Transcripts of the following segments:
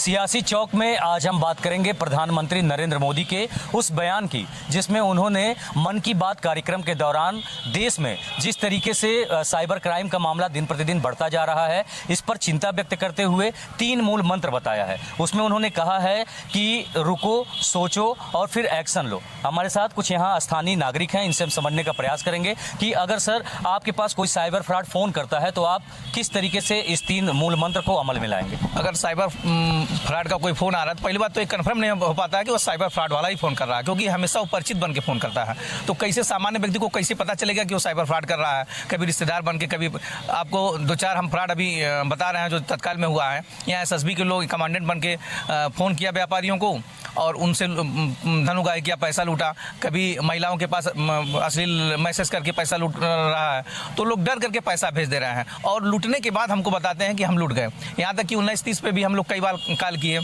सियासी चौक में आज हम बात करेंगे प्रधानमंत्री नरेंद्र मोदी के उस बयान की जिसमें उन्होंने मन की बात कार्यक्रम के दौरान देश में जिस तरीके से साइबर क्राइम का मामला दिन प्रतिदिन बढ़ता जा रहा है, इस पर चिंता व्यक्त करते हुए 3 मूल मंत्र बताया है। उसमें उन्होंने कहा है कि रुको, सोचो और फिर एक्शन लो। हमारे साथ कुछ यहाँ स्थानीय नागरिक हैं, इनसे हम समझने का प्रयास करेंगे कि अगर सर आपके पास कोई साइबर फ्रॉड फ़ोन करता है तो आप किस तरीके से इस 3 मूल मंत्र को अमल में लाएंगे। अगर साइबर फ्रॉड का कोई फ़ोन आ रहा है तो पहली बात तो ये कंफर्म नहीं हो पाता है कि वो साइबर फ्रॉड वाला ही फ़ोन कर रहा है, क्योंकि हमेशा वो परिचित बन के फ़ोन करता है। तो कैसे सामान्य व्यक्ति को कैसे पता चलेगा कि वो साइबर फ्रॉड कर रहा है। कभी रिश्तेदार बन के, कभी आपको 2-4 हम फ्रॉड अभी बता रहे हैं जो तत्काल में हुआ है। यहाँ SSB के लोग कमांडेंट बन के फ़ोन किया व्यापारियों को और उनसे धन उगाही किया, पैसा लूटा। कभी महिलाओं के पास अश्लील मैसेज करके पैसा लूट रहा है, तो लोग डर करके पैसा भेज दे रहे हैं और लूटने के बाद हमको बताते हैं कि हम लूट गए। यहाँ तक कि 1930 पे भी हम लोग कई बार कॉल किए।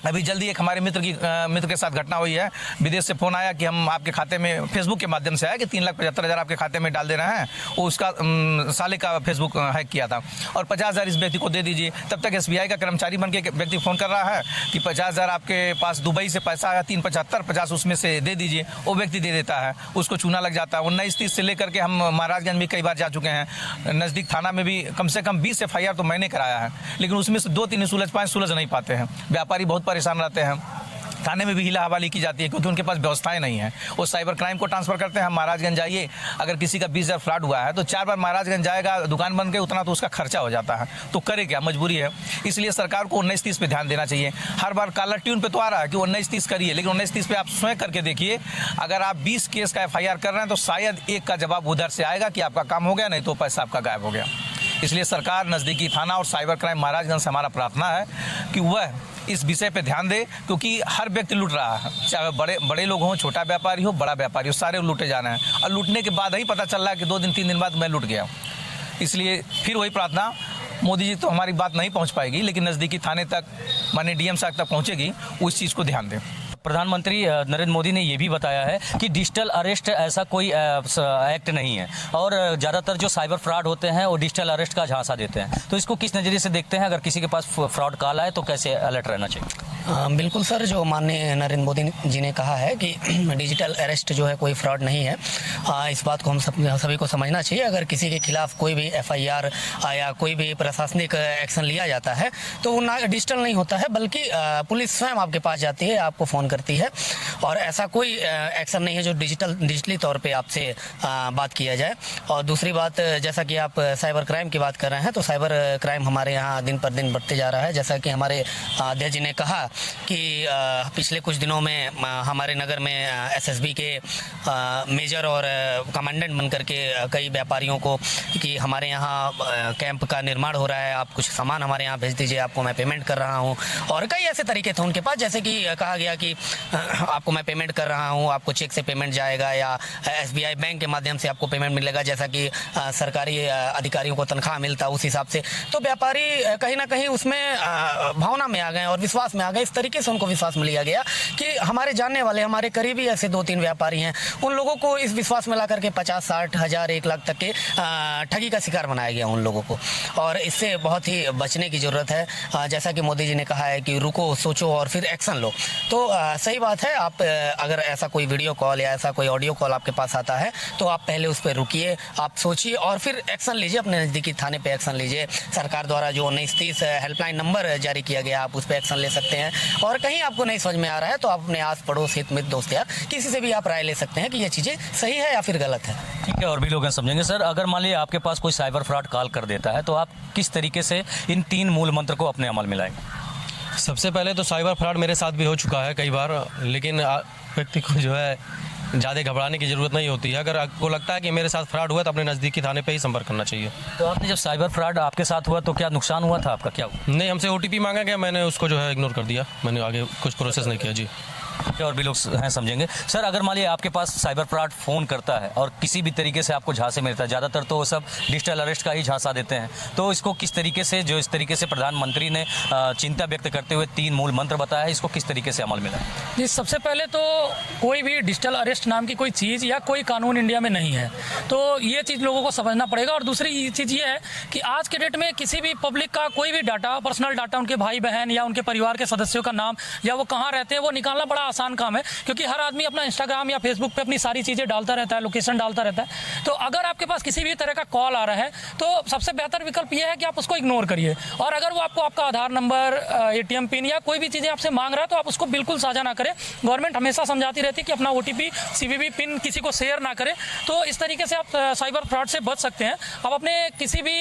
अभी जल्दी एक हमारे मित्र के साथ घटना हुई है। विदेश से फ़ोन आया कि हम आपके खाते में, फेसबुक के माध्यम से आया कि 3,75,000 आपके खाते में डाल दे रहे हैं। वो उसका साले का फेसबुक हैक किया था और 50,000 इस व्यक्ति को दे दीजिए। तब तक SBI का कर्मचारी बन के व्यक्ति फ़ोन कर रहा है कि 50,000 आपके पास दुबई से पैसा आया, 3,75,50 उसमें से दे दीजिए। वो व्यक्ति दे देता है, उसको चूना लग जाता है। 19-30 से लेकर के हम महाराजगंज में कई बार जा चुके हैं। नज़दीक थाना में भी कम से कम 20 FIR तो मैंने कराया है, लेकिन उसमें से 2-3 सुलझ नहीं पाते हैं। व्यापारी बहुत परेशान रहते हैं। थाने में भी हिला हवाली की जाती है क्योंकि उनके पास व्यवस्थाएं नहीं है। वो साइबर क्राइम को ट्रांसफ़र करते हैं। हम महाराजगंज जाइए, अगर किसी का 20,000 फ्रॉड हुआ है तो 4 बार महाराजगंज जाएगा, दुकान बंद के उतना तो उसका खर्चा हो जाता है। तो करे क्या, मजबूरी है। इसलिए सरकार को 19-30 पे ध्यान देना चाहिए। हर बार कॉलर ट्यून पे तो आ रहा है कि 19-30 करिए, लेकिन 19-30 पे आप स्वयं करके देखिए। अगर आप 20 केस का FIR कर रहे हैं तो शायद एक का जवाब उधर से आएगा कि आपका काम हो गया, नहीं तो पैसा आपका गायब हो गया। इसलिए सरकार, नज़दीकी थाना और साइबर क्राइम महाराजगंज से हमारा प्रार्थना है कि वह इस विषय पे ध्यान दे, क्योंकि हर व्यक्ति लूट रहा है। चाहे बड़े लोग हों, छोटा व्यापारी हो, बड़ा व्यापारी हो, सारे लूटे जा रहे हैं और लूटने के बाद ही पता चल रहा है कि 2 दिन 3 दिन बाद मैं लूट गया। इसलिए फिर वही प्रार्थना, मोदी जी तो हमारी बात नहीं पहुंच पाएगी, लेकिन नज़दीकी थाने तक, माननीय DM साहब तक पहुंचेगी, उस चीज़ को ध्यान दें। प्रधानमंत्री नरेंद्र मोदी ने ये भी बताया है कि डिजिटल अरेस्ट ऐसा कोई एक्ट नहीं है और ज़्यादातर जो साइबर फ्रॉड होते हैं वो डिजिटल अरेस्ट का झांसा देते हैं। तो इसको किस नज़रिए से देखते हैं? अगर किसी के पास फ्रॉड कॉल आए तो कैसे अलर्ट रहना चाहिए? बिल्कुल सर, जो माननीय नरेंद्र मोदी जी ने कहा है कि डिजिटल अरेस्ट जो है कोई फ्रॉड नहीं है, इस बात को हम सभी को समझना चाहिए। अगर किसी के खिलाफ कोई भी FIR या कोई भी प्रशासनिक एक्शन लिया जाता है तो वो ना डिजिटल नहीं होता है, बल्कि पुलिस स्वयं आपके पास जाती है, आपको फ़ोन करती है और ऐसा कोई एक्शन नहीं है जो डिजिटली तौर पे आपसे बात किया जाए। और दूसरी बात, जैसा कि आप साइबर क्राइम की बात कर रहे हैं, तो साइबर क्राइम हमारे यहाँ दिन पर दिन बढ़ते जा रहा है। जैसा कि हमारे अध्यक्ष जी ने कहा कि पिछले कुछ दिनों में हमारे नगर में SSB के मेजर और कमांडेंट बनकर के कई व्यापारियों को कि हमारे यहाँ कैंप का निर्माण हो रहा है, आप कुछ सामान हमारे यहाँ भेज दीजिए, आपको मैं पेमेंट कर रहा हूँ। और कई ऐसे तरीके थे उनके पास, जैसे कि कहा गया कि आपको मैं पेमेंट कर रहा हूँ, आपको चेक से पेमेंट जाएगा या SBI बैंक के माध्यम से आपको पेमेंट मिलेगा, जैसा कि सरकारी अधिकारियों को तनख्वाह मिलता उस हिसाब से। तो व्यापारी कहीं ना कहीं उसमें भावना में आ गए और विश्वास में आ गए। इस तरीके से उनको विश्वास में लिया गया कि हमारे जानने वाले, हमारे करीबी ऐसे 2-3 व्यापारी हैं, उन लोगों को इस विश्वास में ला करके 50-60 हज़ार 1 लाख तक के ठगी का शिकार बनाया गया उन लोगों को। और इससे बहुत ही बचने की ज़रूरत है। जैसा कि मोदी जी ने कहा है कि रुको, सोचो और फिर एक्शन लो। तो सही बात है, आप अगर ऐसा कोई वीडियो कॉल या ऐसा कोई ऑडियो कॉल आपके पास आता है तो आप पहले उस पर रुकिए, आप सोचिए और फिर एक्शन लीजिए, अपने नज़दीकी थाने पे एक्शन लीजिए। सरकार द्वारा जो 19-30 हेल्पलाइन नंबर जारी किया गया, आप उस पर एक्शन ले सकते हैं। और कहीं आपको नहीं समझ में आ रहा है तो आप अपने आस पड़ोस, हित मित्र, दोस्त यार, किसी से भी आप राय ले सकते हैं कि ये चीज़ें सही है या फिर गलत है। ठीक है, और भी लोग समझेंगे। सर, अगर मान लीजिए आपके पास कोई साइबर फ्रॉड कॉल कर देता है तो आप किस तरीके से इन 3 मूल मंत्र को अपने अमल में लाएंगे? सबसे पहले तो साइबर फ्रॉड मेरे साथ भी हो चुका है कई बार, लेकिन व्यक्ति को जो है ज़्यादा घबराने की ज़रूरत नहीं होती है। अगर आपको लगता है कि मेरे साथ फ्रॉड हुआ तो अपने नज़दीकी थाने पे ही संपर्क करना चाहिए। तो आपने जब साइबर फ्रॉड आपके साथ हुआ तो क्या नुकसान हुआ था आपका? क्या हुआ? नहीं, हमसे OTP मांगा गया, मैंने उसको जो है इग्नोर कर दिया, मैंने आगे कुछ प्रोसेस नहीं किया जी। और भी लोग हैं समझेंगे। सर, अगर मान लीजिए आपके पास साइबर फ्रॉड फ़ोन करता है और किसी भी तरीके से आपको झांसे मिलता है, ज़्यादातर तो वो सब डिजिटल अरेस्ट का ही झांसा देते हैं, तो इसको किस तरीके से, जो इस तरीके से प्रधानमंत्री ने चिंता व्यक्त करते हुए 3 मूल मंत्र बताया है, इसको किस तरीके से अमल में लाएं? जी, सबसे पहले तो कोई भी डिजिटल अरेस्ट नाम की कोई चीज़ या कोई कानून इंडिया में नहीं है, तो ये चीज़ लोगों को समझना पड़ेगा। और दूसरी चीज़ ये है कि आज के डेट में किसी भी पब्लिक का कोई भी डाटा, पर्सनल डाटा, उनके भाई बहन या उनके परिवार के सदस्यों का नाम या वो कहाँ रहते हैं, वो निकालना बड़ा आसान काम है, क्योंकि हर आदमी अपना इंस्टाग्राम या फेसबुक पे अपनी सारी चीज़ें डालता रहता है, लोकेशन डालता रहता है। तो अगर आपके पास किसी भी तरह का कॉल आ रहा है तो सबसे बेहतर विकल्प ये है कि आप उसको इग्नोर करिए। और अगर वो आपको आपका आधार नंबर, ATM पिन या कोई भी चीज़ें आपसे मांग रहा है तो आप उसको बिल्कुल साझा ना करें। गवर्नमेंट हमेशा समझाती रहती है कि अपना OTP, CVV पिन किसी को शेयर ना करें। तो इस तरीके से आप साइबर फ्रॉड से बच सकते हैं। आप अपने किसी भी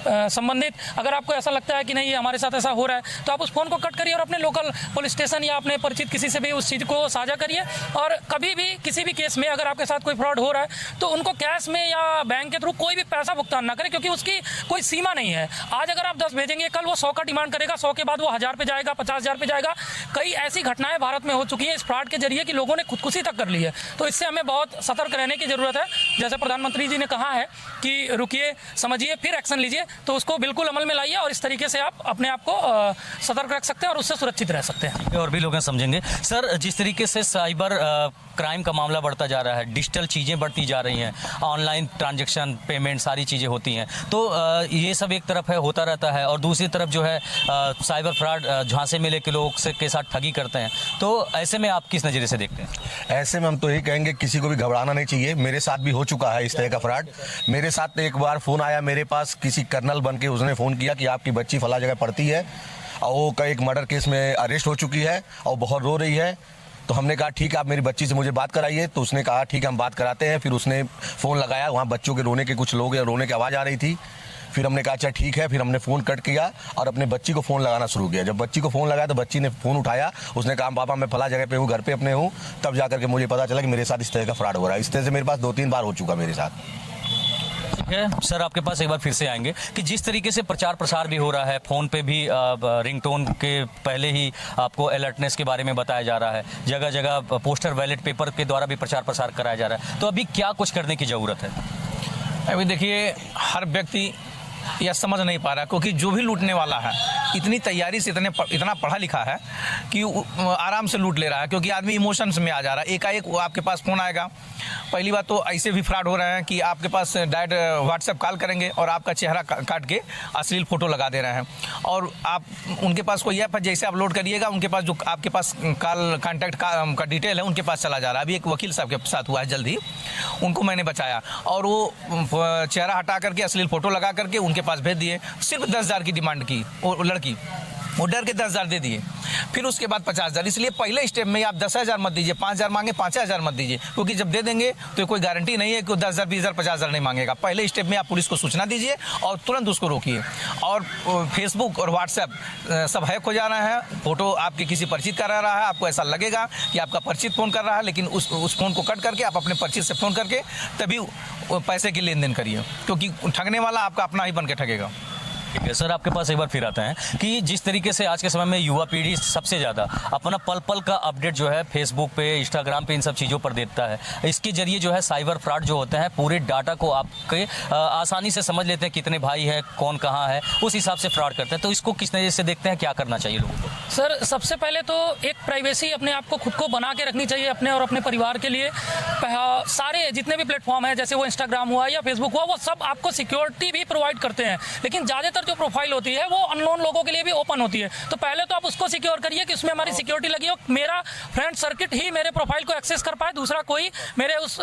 संबंधित, अगर आपको ऐसा लगता है कि नहीं हमारे साथ ऐसा हो रहा है, तो आप उस फ़ोन को कट करिए और अपने लोकल पुलिस स्टेशन या अपने परिचित किसी से भी उस चीज़ को साझा करिए। और कभी भी किसी भी केस में अगर आपके साथ कोई फ्रॉड हो रहा है तो उनको कैश में या बैंक के थ्रू कोई भी पैसा भुगतान ना करें, क्योंकि उसकी कोई सीमा नहीं है। आज अगर आप 10 भेजेंगे, कल वो 100 का डिमांड करेगा, 100 के बाद वो 1000 पे जाएगा, 50,000 पे जाएगा। कई ऐसी घटनाएं भारत में हो चुकी हैं इस फ्रॉड के जरिए कि लोगों ने खुदकुशी तक कर ली है। तो इससे हमें बहुत सतर्क रहने की ज़रूरत है। जैसे प्रधानमंत्री जी ने कहा है कि रुकिए, समझिए, फिर एक्शन लीजिए, तो उसको बिल्कुल अमल में लाइए और इस तरीके से आप अपने आप को सतर्क रख सकते हैं और उससे सुरक्षित रह सकते हैं। और भी लोग हैं समझेंगे। सर, जिस तरीके से साइबर क्राइम का मामला बढ़ता जा रहा है, डिजिटल चीज़ें बढ़ती जा रही हैं, ऑनलाइन ट्रांजैक्शन, पेमेंट, सारी चीज़ें होती हैं, तो ये सब एक तरफ है, होता रहता है, और दूसरी तरफ जो है साइबर फ्रॉड झांसे में लेके लोग के साथ ठगी करते हैं। तो ऐसे में आप किस नज़रिए से देखते हैं? ऐसे में हम तो यही कहेंगे किसी को भी घबराना नहीं चाहिए। मेरे साथ भी हो चुका है इस तरह का फ्रॉड। मेरे साथ एक बार फ़ोन आया मेरे पास, किसी कर्नल बन के उसने फ़ोन किया कि आपकी बच्ची फला जगह पढ़ती है और वो का एक मर्डर केस में अरेस्ट हो चुकी है और बहुत रो रही है। तो हमने कहा ठीक है, आप मेरी बच्ची से मुझे बात कराइए। तो उसने कहा ठीक है, हम बात कराते हैं। फिर उसने फ़ोन लगाया, वहाँ बच्चों के रोने के कुछ लोग रोने की आवाज़ आ रही थी। फिर हमने कहा अच्छा ठीक है। फिर हमने फ़ोन कट किया और अपने बच्ची को फ़ोन लगाना शुरू किया। जब बच्ची को फ़ोन लगाया तो बच्ची ने फ़ोन उठाया, उसने कहा पापा मैं फला जगह पे हूँ, घर पे अपने हूँ। तब जाकर के मुझे पता चला कि मेरे साथ इस तरह का फ्रॉड हो रहा है। इस तरह से मेरे पास 2-3 बार हो चुका मेरे साथ। ठीक है सर, आपके पास एक बार फिर से आएंगे कि जिस तरीके से प्रचार प्रसार भी हो रहा है, फ़ोन पे भी रिंगटोन के पहले ही आपको अलर्टनेस के बारे में बताया जा रहा है, जगह जगह पोस्टर, बैलेट पेपर के द्वारा भी प्रचार प्रसार कराया जा रहा है, तो अभी क्या कुछ करने की ज़रूरत है? अभी देखिए, हर व्यक्ति यह समझ नहीं पा रहा, क्योंकि जो भी लूटने वाला है इतनी तैयारी से इतना पढ़ा लिखा है कि आराम से लूट ले रहा है, क्योंकि आदमी इमोशंस में आ जा रहा है। एकाएक वो आपके पास फ़ोन आएगा। पहली बात तो ऐसे भी फ्रॉड हो रहे हैं कि आपके पास डायरेक्ट व्हाट्सएप कॉल करेंगे और आपका चेहरा काट के अश्लील फ़ोटो लगा दे रहे हैं। और आप उनके पास कोई ऐप है, जैसे आप लोड करिएगा, उनके पास जो आपके पास कॉल कॉन्टैक्ट का डिटेल है उनके पास चला जा रहा है। अभी एक वकील साहब के साथ हुआ है, जल्दी उनको मैंने बचाया और वो चेहरा हटा करके अश्लील फ़ोटो लगा करके उनके पास भेज दिए। सिर्फ 10,000 की डिमांड की वो लड़की, वो डर के 10,000 दे दिए। फिर उसके बाद 50,000। इसलिए पहले स्टेप में आप 10,000 मत दीजिए, 5,000 मांगे, 5,000 मत दीजिए, क्योंकि जब दे देंगे तो कोई गारंटी नहीं है कि 10,000, 20,000, 50,000 नहीं मांगेगा। पहले स्टेप में आप पुलिस को सूचना दीजिए और तुरंत उसको रोकिए। और फेसबुक और व्हाट्सएप सब हैक हो जा रहे हैं। फोटो आपके किसी परिचित का रहा है, आपको ऐसा लगेगा कि आपका परिचित फ़ोन कर रहा है, लेकिन उस फ़ोन को कट करके आप अपने परिचित से फ़ोन करके तभी पैसे की लेन देन करिए, क्योंकि ठगने वाला आपका अपना ही बन के ठगेगा। ठीक है सर, आपके पास एक बार फिर आते हैं कि जिस तरीके से आज के समय में युवा पीढ़ी सबसे ज़्यादा अपना पल पल का अपडेट जो है फेसबुक पे, इंस्टाग्राम पे, इन सब चीज़ों पर देता है, इसके जरिए जो है साइबर फ्रॉड जो होते हैं पूरे डाटा को आपके आसानी से समझ लेते हैं, कितने भाई हैं, कौन कहाँ है, उस हिसाब से फ्रॉड करते हैं। तो इसको किस नज़र से देखते हैं, क्या करना चाहिए लोगों को? सर, सबसे पहले तो एक प्राइवेसी अपने आप को खुद को बना के रखनी चाहिए, अपने और अपने परिवार के लिए। सारे जितने भी प्लेटफॉर्म हैं, जैसे वो इंस्टाग्राम हुआ या फेसबुक हुआ, वो सब आपको सिक्योरिटी भी प्रोवाइड करते हैं, लेकिन ज़्यादातर जो प्रोफाइल होती है वो अननोन लोगों के लिए भी ओपन होती है। तो पहले तो आप उसको सिक्योर करिए कि उसमें हमारी सिक्योरिटी लगी हो, मेरा फ्रेंड सर्किट ही मेरे प्रोफाइल को एक्सेस कर पाए, दूसरा कोई मेरे उस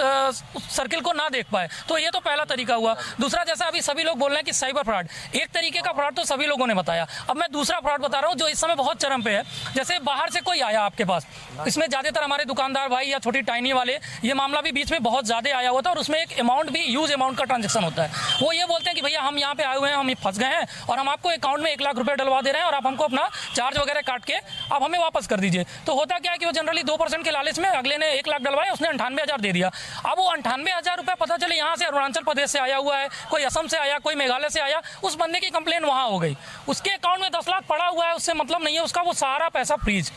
सर्किल को ना देख पाए। तो ये तो पहला तरीका हुआ। दूसरा, जैसा अभी सभी लोग बोल रहे हैं कि साइबर फ्रॉड, एक तरीके का फ्रॉड तो सभी लोगों ने बताया। अब मैं दूसरा फ्रॉड बता रहा हूँ जो इस समय बहुत चरम पे है। जैसे बाहर से कोई आया आपके पास, इसमें ज़्यादातर हमारे दुकानदार भाई या छोटी टाइनी वाले, ये मामला भी बीच में बहुत ज़्यादा आया हुआ था और उसमें एक अमाउंट भी, ह्यूज अमाउंट का ट्रांजेक्शन होता है। वो ये बोलते हैं कि भैया हम यहाँ पे आए हुए हैं, हम फंस गए हैं और हम आपको अकाउंट में 1 लाख रुपए डलवा दे रहे हैं और आप हमको अपना चार्ज वगैरह काट के आप हमें वापस कर दीजिए। तो होता क्या है कि वो जनरली 2% के लालच में अगले ने 1 लाख डलवाया, उसने 98,000 दे दिया। अब वो 98,000 रुपये पता चले यहाँ से अरुणाचल प्रदेश से आया हुआ है, कोई असम से आया, कोई मेघालय से आया, उस बंदे की कंप्लेन वहाँ हो गई, उसके अकाउंट में 10 लाख पड़ा हुआ है, उससे मतलब नहीं है उसका, वो सारा पैसा फ्रीज।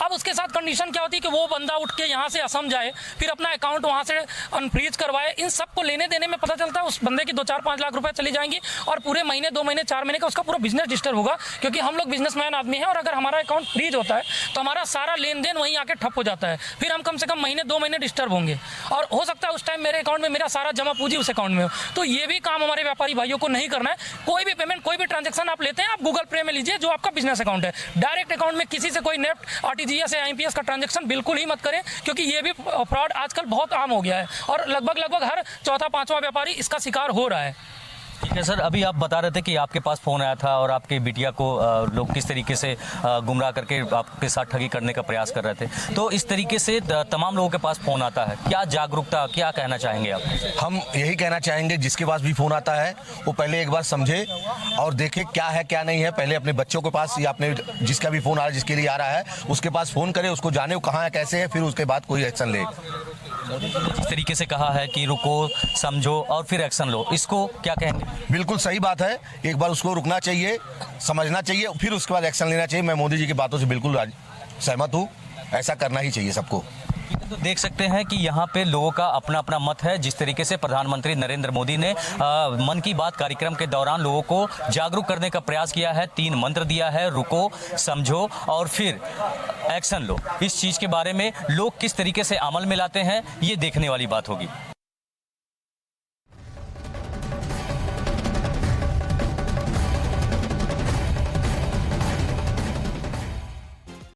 अब उसके साथ कंडीशन क्या होती है कि वो बंदा उठ के यहाँ से असम जाए, फिर अपना अकाउंट वहाँ से अनफ्रीज करवाए। इन सबको लेने देने में पता चलता है उस बंदे की 2-4-5 लाख रुपए चली जाएंगी और पूरे महीने, 2 महीने, 4 महीने का उसका पूरा बिजनेस डिस्टर्ब होगा। क्योंकि हम लोग बिजनेसमैन आदमी हैं और अगर हमारा अकाउंट फ्रीज होता है तो हमारा सारा लेन देन वहीं आके ठप हो जाता है। फिर हम कम से कम महीने, 2 महीने डिस्टर्ब होंगे और हो सकता है उस टाइम मेरे अकाउंट में मेरा सारा जमा पूंजी उस अकाउंट में हो। तो ये भी काम हमारे व्यापारी भाइयों को नहीं करना है। कोई भी पेमेंट, कोई भी ट्रांजेक्शन आप लेते हैं, आप गूगल पे में लीजिए जो आपका बिजनेस अकाउंट है। डायरेक्ट अकाउंट में किसी से कोई नेफ्ट, आरटीजीएस या आईएमपीएस का ट्रांजेक्शन बिल्कुल ही मत करें, क्योंकि ये भी फ्रॉड आजकल बहुत आम हो गया है और लगभग हर चौथा पांचवा व्यापारी इसका शिकार हो रहा है। ठीक है सर, अभी आप बता रहे थे कि आपके पास फ़ोन आया था और आपके बिटिया को लोग किस तरीके से गुमराह करके आपके साथ ठगी करने का प्रयास कर रहे थे। तो इस तरीके से तमाम लोगों के पास फ़ोन आता है, क्या जागरूकता, क्या कहना चाहेंगे आप? हम यही कहना चाहेंगे जिसके पास भी फ़ोन आता है वो पहले एक बार समझे और देखे क्या है क्या नहीं है। पहले अपने बच्चों के पास या अपने जिसका भी फ़ोन आ रहा है, जिसके लिए आ रहा है, उसके पास फ़ोन करे, उसको जाने वो कहाँ है, कैसे है, फिर उसके बाद कोई एक्शन ले। जिस तरीके से कहा है कि रुको, समझो और फिर एक्शन लो, इसको क्या कहेंगे? बिल्कुल सही बात है। एक बार उसको रुकना चाहिए, समझना चाहिए, फिर उसके बाद एक्शन लेना चाहिए। मैं मोदी जी की बातों से बिल्कुल सहमत हूँ, ऐसा करना ही चाहिए सबको। तो देख सकते हैं कि यहाँ पे लोगों का अपना अपना मत है। जिस तरीके से प्रधानमंत्री नरेंद्र मोदी ने मन की बात कार्यक्रम के दौरान लोगों को जागरूक करने का प्रयास किया है, 3 मंत्र दिया है, रुको, समझो और फिर एक्शन लो। इस चीज़ के बारे में लोग किस तरीके से अमल में लाते हैं, ये देखने वाली बात होगी।